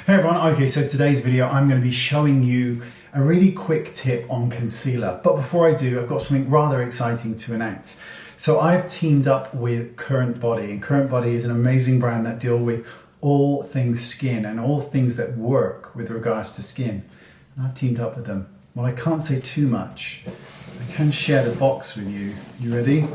Hey everyone, okay, so today's video I'm going to be showing you a really quick tip on concealer. But before I do, I've got something rather exciting to announce. So I've teamed up with Current Body, and Current Body is an amazing brand that deal with all things skin and all things that work with regards to skin. And I've teamed up with them. Well, I can't say too much. I can share the box with you. You ready?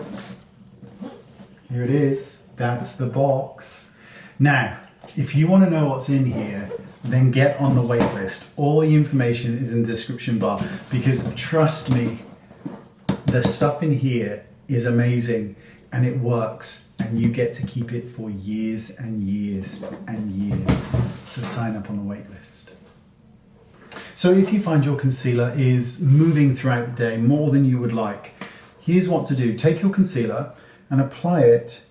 Here it is. That's the box. Now, if you want to know what's in here, then get on the wait list. All the information is in the description bar because trust me, the stuff in here is amazing and it works and you get to keep it for years and years and years. So sign up on the wait list. So if you find your concealer is moving throughout the day more than you would like, here's what to do. Take your concealer and apply it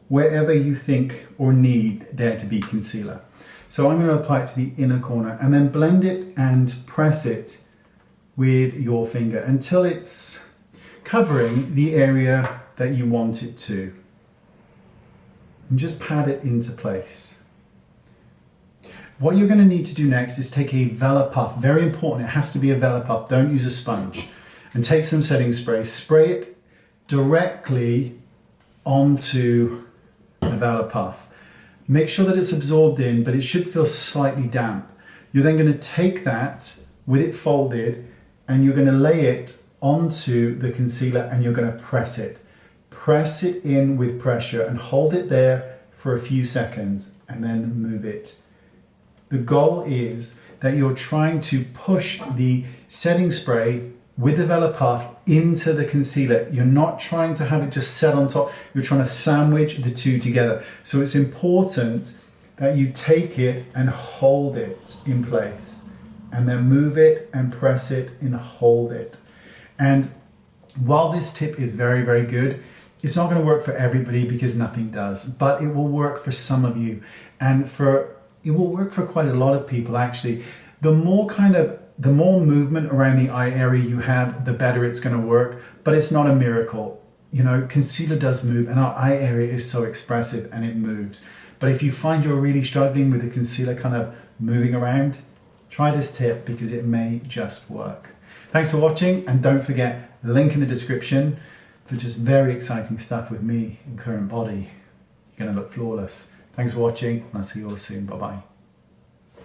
wherever you think or need there to be concealer. So I'm going to apply it to the inner corner and then blend it and press it with your finger until it's covering the area that you want it to. And just pat it into place. What you're going to need to do next is take a Vela puff. Very important, it has to be a Vela puff. Don't use a sponge. And take some setting spray. Spray it directly onto the Vela puff. Make sure that it's absorbed in, but it should feel slightly damp. You're then going to take that with it folded and you're going to lay it onto the concealer and you're going to press it. Press it in with pressure and hold it there for a few seconds and then move it. The goal is that you're trying to push the setting spray with the Vela puff into the concealer. You're not trying to have it just set on top. You're trying to sandwich the two together. So it's important that you take it and hold it in place and then move it and press it and hold it. And while this tip is very, very good, it's not going to work for everybody because nothing does, but it will work for some of you. And it will work for quite a lot of people actually. The more movement around the eye area you have, the better it's going to work, but it's not a miracle. You know, concealer does move and our eye area is so expressive and it moves. But if you find you're really struggling with the concealer kind of moving around, try this tip because it may just work. Thanks for watching and don't forget, link in the description for just very exciting stuff with me and Current Body. You're going to look flawless. Thanks for watching and I'll see you all soon. Bye-bye.